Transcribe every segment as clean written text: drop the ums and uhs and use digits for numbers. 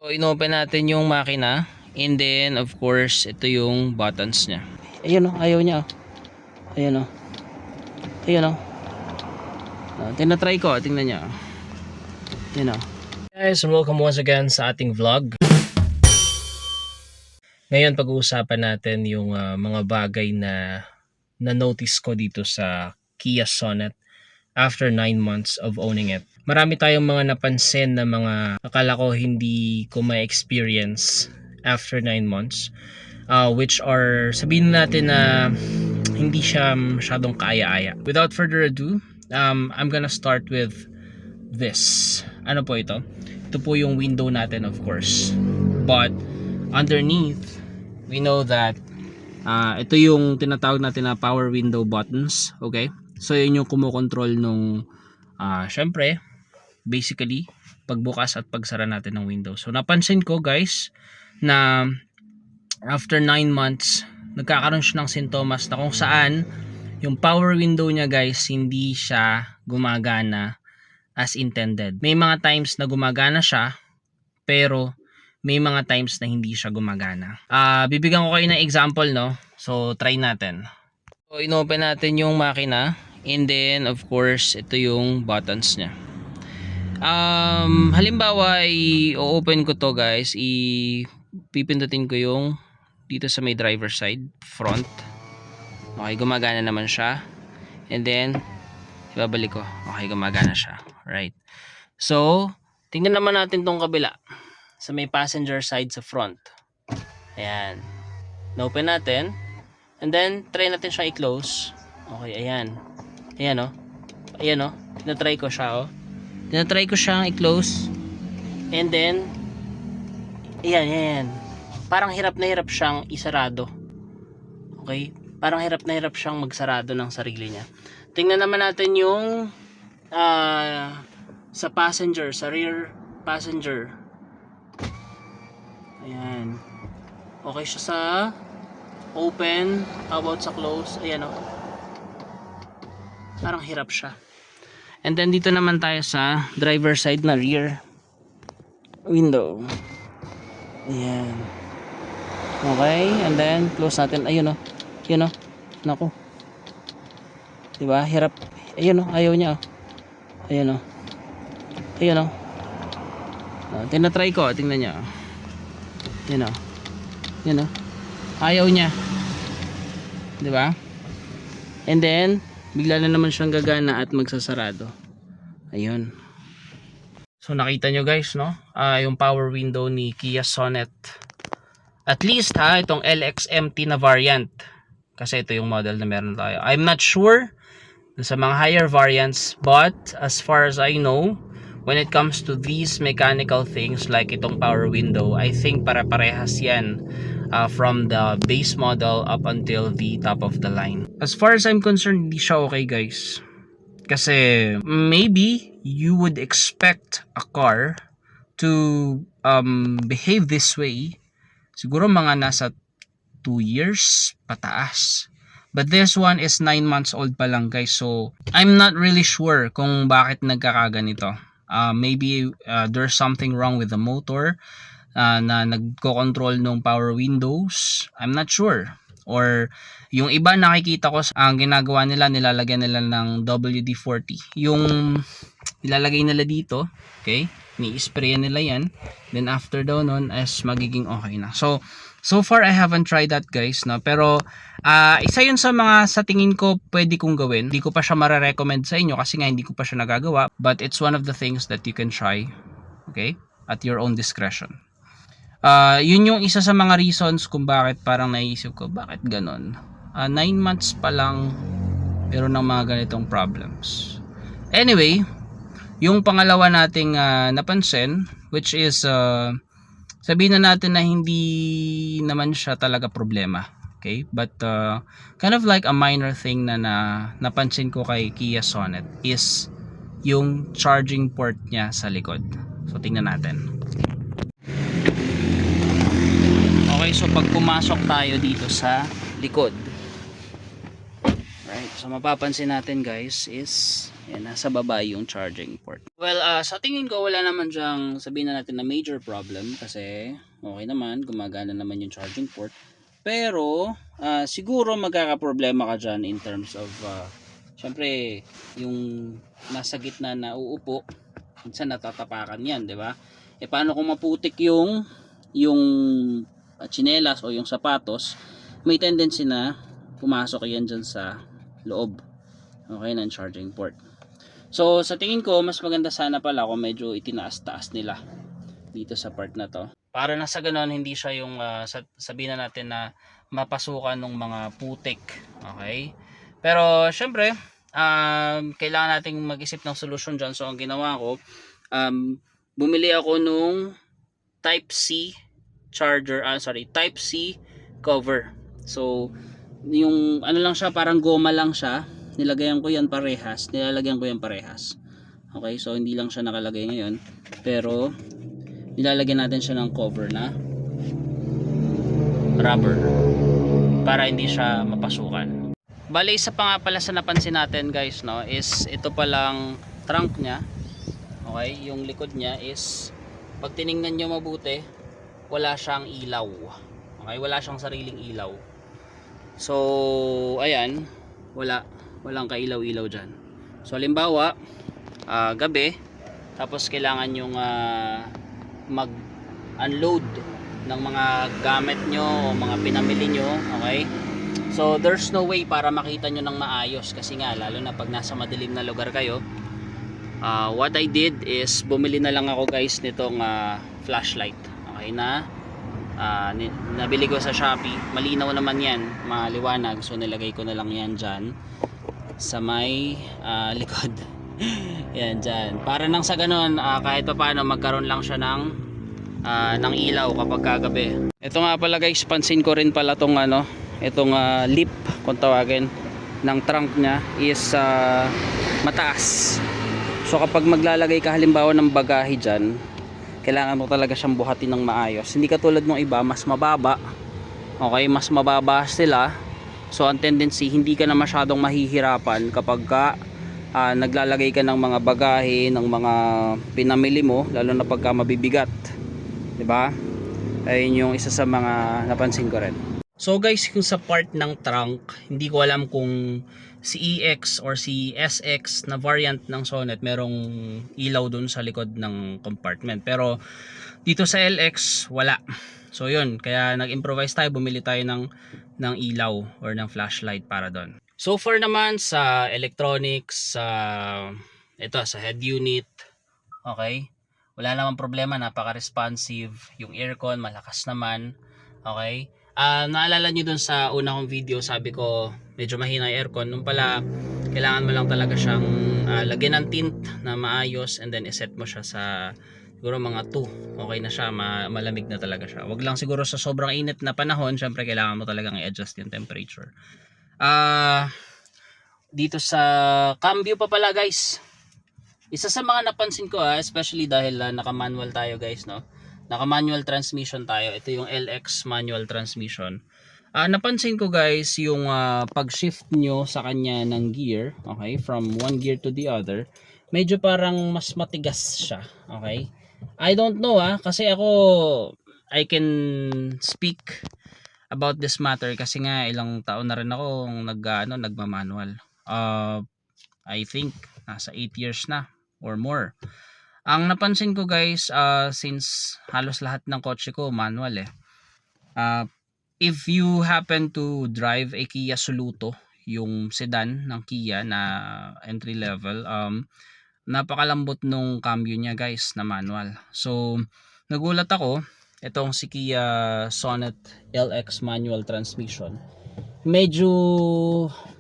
So, inopen natin yung makina. And then, of course, ito yung buttons niya. Ayun o, ayaw niya o. Ayun o. Ayun o. Tinatry ko, tingnan niya. Ayun o. Guys, welcome once again sa ating vlog. Ngayon, pag-uusapan natin yung mga bagay na na-notice ko dito sa Kia Sonet after 9 months of owning it. Marami tayong mga napansin na mga akala ko hindi ko ma-experience after 9 months. Which are, sabihin natin na hindi siya masyadong kaaya-aya. Without further ado, I'm gonna start with this. Ano po ito? Ito po yung window natin, of course. But underneath, we know that ito yung tinatawag natin na power window buttons. Okay? So yun yung kumokontrol nung syempre, basically, pagbukas at pagsara natin ng window. So napansin ko guys na after 9 months, nagkakaroon siya ng sintomas na kung saan yung power window niya guys, hindi siya gumagana as intended. May mga times na gumagana siya, pero may mga times na hindi siya gumagana. Bibigyan ko kayo ng example, no? So, try natin. So, inopen natin yung makina. And then, of course, ito yung buttons niya. Halimbawa, i-open ko to guys. Pipindutin ko yung dito sa may driver side, front. Okay, gumagana naman siya. And then, ibabalik ko. Okay, gumagana siya. Right. So, tingnan naman natin tong kabila. Sa may passenger side sa front. Ayan. Na-open natin. And then, try natin siya i-close. Okay, ayan. Ayan o. Ayan o. Tinatry ko siya o. Tinatry ko siyang i-close. And then, ayan, ayan. Parang hirap na hirap siyang isarado. Okay? Parang hirap na hirap siyang magsarado ng sarili niya. Tingnan naman natin yung sa passenger, sa rear passenger. Ayan. Okay siya sa open. How about sa close? Ayan o. Parang hirap siya. And then dito naman tayo sa driver side na rear window. Ayan. Okay, and then close natin. Ayun o. Ayun o. Naku. Diba? Hirap. Ayun o. Ayaw niya o. Ayun o. Ayun o. Tinatry ko. Tingnan niya o. Ayun o. Ayun o. Ayaw niya. Diba? And then, bigla na naman siyang gagana at magsasarado. Ayun. So nakita nyo guys, no? Yung power window ni Kia Sonet. At least itong LXMT na variant. Kasi ito yung model na meron tayo. I'm not sure sa mga higher variants, but as far as I know, when it comes to these mechanical things like itong power window, I think pare-parehas yan from the base model up until the top of the line. As far as I'm concerned, hindi siya okay guys. Kasi maybe you would expect a car to behave this way siguro mga nasa 2 years pataas. But this one is 9 months old pa lang guys. So I'm not really sure kung bakit nagkakaganito. Maybe there's something wrong with the motor na nagko-control ng power windows. I'm not sure. Or yung iba nakikita ko ang ginagawa nila, nilalagyan nila ng WD-40. Yung nilalagay nila dito, okay? Ni-spray nila yan. Then after daw nun as magiging okay na. So far I haven't tried that guys, no? Pero isa yun sa mga sa tingin ko pwede kong gawin. Hindi ko pa siya mare-recommend sa inyo kasi nga hindi ko pa siya nagagawa. But it's one of the things that you can try, okay? At your own discretion. Yun yung isa sa mga reasons kung bakit parang naisip ko, bakit ganon? 9 months pa lang pero ng mga ganitong problems. Anyway, yung pangalawa nating napansin, which is sabihin na natin na hindi naman siya talaga problema, okay? But kind of like a minor thing na napansin ko kay Kia Sonet is yung charging port niya sa likod. So tingnan natin. Okay, so pag pumasok tayo dito sa likod, right, so mapapansin natin guys is Ayan, nasa baba yung charging port. Well, sa tingin ko wala naman dyang sabihin na natin na major problem kasi okay naman, gumagana naman yung charging port. Pero siguro magkakaproblema ka dyan in terms of syempre yung nasa gitna na uupo, minsan natatapakan yan, di ba? E paano kung maputik yung tsinelas o yung sapatos, may tendency na pumasok yan dyan sa loob, okay, ng charging port. So sa tingin ko mas maganda sana pala kung medyo itinaas-taas nila dito sa part na to, para na sa ganon hindi siya yung sabihin na natin na mapasukan ng mga putik, okay? Pero syempre kailangan nating mag-isip ng solusyon dyan. So ang ginawa ko, bumili ako nung type C charger, type C cover. So yung ano lang siya, parang goma lang siya, nilalagyan ko yan parehas. Okay, so hindi lang siya nakalagay ngayon, pero nilalagyan natin siya ng cover na rubber para hindi siya mapasukan. Bale, isa pa nga pala sa napansin natin guys, no, is ito palang trunk niya. Okay, yung likod niya is, pag tiningnan nyo mabuti, wala siyang ilaw. Okay, wala siyang sariling ilaw. So ayan, walang kailaw-ilaw dyan. So halimbawa gabi, tapos kailangan yung mag-unload ng mga gamit nyo o mga pinamili nyo, okay? So there's no way para makita nyo ng maayos kasi nga lalo na pag nasa madilim na lugar kayo. What I did is bumili na lang ako guys nitong flashlight, okay, na nabili ko sa Shopee. Malinaw naman yan, maliwanag, so nilagay ko na lang yan dyan sa may likod. Yan dyan, para nang sa ganon kahit pa paano magkaroon lang siya ng ilaw kapag kagabi. Ito nga pala guys, pansin ko rin pala tong itong lip kung tawagin ng trunk nya is mataas. So kapag maglalagay ka halimbawa ng bagahe dyan, kailangan mo talaga siyang buhatin ng maayos. Hindi katulad ng iba, mas mababa. Okay, mas mababa sila. So ang tendency, hindi ka na masyadong mahihirapan kapag naglalagay ka ng mga bagahe, ng mga pinamili mo, lalo na pagka mabibigat. 'Di ba? Ayun yung isa sa mga napansin ko rin. So guys, kung sa part ng trunk, hindi ko alam kung si EX or si SX na variant ng Sonet merong ilaw dun sa likod ng compartment, pero dito sa LX wala. So yun, kaya nag-improvise tayo, bumili tayo ng ilaw or ng flashlight para doon. So far naman sa electronics, ito sa head unit, okay, wala namang problema, napaka-responsive. Yung aircon malakas naman, okay. Naalala nyo dun sa una kong video, sabi ko medyo mahina yung aircon. Nung pala, kailangan mo lang talaga siyang lagyan ng tint na maayos, and then iset mo siya sa siguro mga 2. Okay na siya, malamig na talaga siya. Wag lang siguro sa sobrang init na panahon, syempre kailangan mo talagang i-adjust yung temperature. Dito sa cambio pa pala guys, isa sa mga napansin ko especially dahil naka-manual tayo guys, no? Naka-manual transmission tayo. Ito yung LX manual transmission. Napansin ko guys, yung pag-shift nyo sa kanya ng gear, okay, from one gear to the other, medyo parang mas matigas siya, okay? I don't know kasi ako, I can speak about this matter kasi nga ilang taon na rin ako nagma-manual. I think nasa 8 years na or more. Ang napansin ko guys, since halos lahat ng kotse ko manual if you happen to drive a Kia Soluto, yung sedan ng Kia na entry level, napakalambot nung cambio niya guys na manual. So nagulat ako, itong si Kia Sonet LX manual transmission, medyo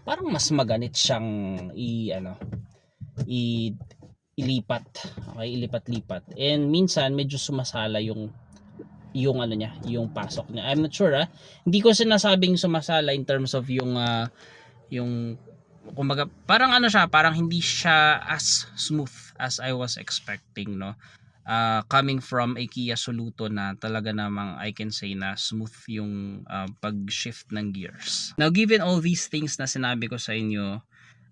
parang mas maganit siyang ilipat, okay, ilipat-lipat, and minsan medyo sumasala yung niya, yung pasok niya. I'm not sure hindi ko sinasabing sumasala in terms of yung kumbaga parang siya, parang hindi siya as smooth as I was expecting, no? Coming from a Kia Soluto na talaga namang I can say na smooth yung pag-shift ng gears. Now given all these things na sinabi ko sa inyo,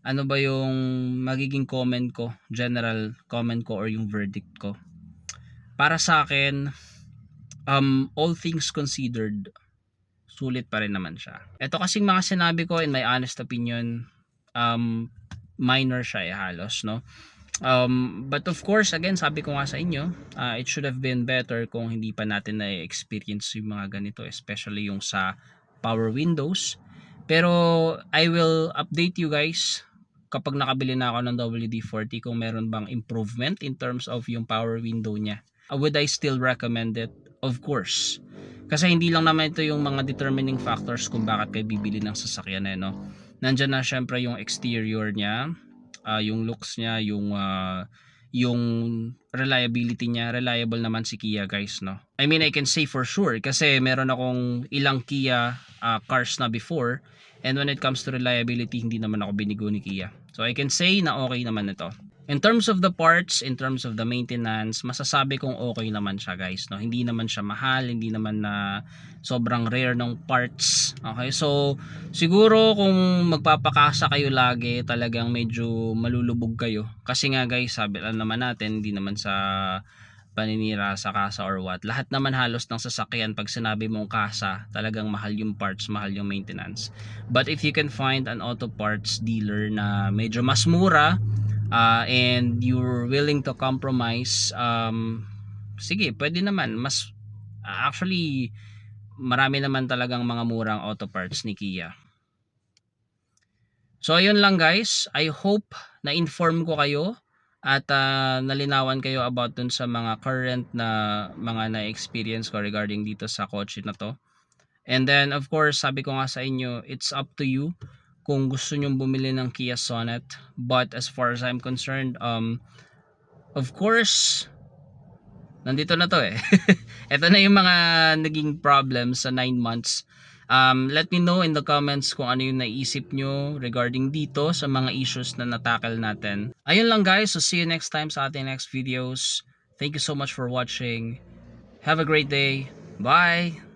ano ba yung magiging comment ko, general comment ko or yung verdict ko. Para sa akin, all things considered, sulit pa rin naman siya. Ito kasing mga sinabi ko, in my honest opinion, minor siya halos, no? But of course, again, sabi ko nga sa inyo, it should have been better kung hindi pa natin na-experience yung mga ganito, especially yung sa power windows. Pero I will update you guys kapag nakabili na ako ng WD-40 kung meron bang improvement in terms of yung power window niya. Would I still recommend it? Of course. Kasi hindi lang naman ito yung mga determining factors kung bakit kayo bibili ng sasakyan, no? Nandyan na syempre yung exterior niya, yung looks niya, yung reliability niya. Reliable naman si Kia, guys, no? I mean, I can say for sure kasi meron akong ilang Kia cars na before, and when it comes to reliability, hindi naman ako binigo ni Kia. So I can say na okay naman ito. In terms of the parts, in terms of the maintenance, masasabi kong okay naman siya, guys, no? Hindi naman siya mahal, hindi naman na sobrang rare ng parts. Okay, so siguro kung magpapakasa kayo lagi, talagang medyo malulubog kayo. Kasi nga, guys, sabi lang naman natin, hindi naman sa paninira sa kasa or what. Lahat naman halos ng sasakyan, pag sinabi mong kasa, talagang mahal yung parts, mahal yung maintenance. But if you can find an auto parts dealer na medyo mas mura, and you're willing to compromise, sige, pwede naman. Mas actually, marami naman talagang mga murang auto parts ni Kia. So ayun lang, guys, I hope na inform ko kayo at nalinawan kayo about dun sa mga current na mga na-experience ko regarding dito sa kotse na to. And then of course, sabi ko nga sa inyo, it's up to you kung gusto nyong bumili ng Kia Sonet. But as far as I'm concerned, of course, nandito na to eh. Ito na yung mga naging problems sa 9 months. Let me know in the comments kung ano yung naisip nyo regarding dito sa mga issues na natakal natin. Ayun lang, guys, so see you next time sa ating next videos. Thank you so much for watching. Have a great day. Bye!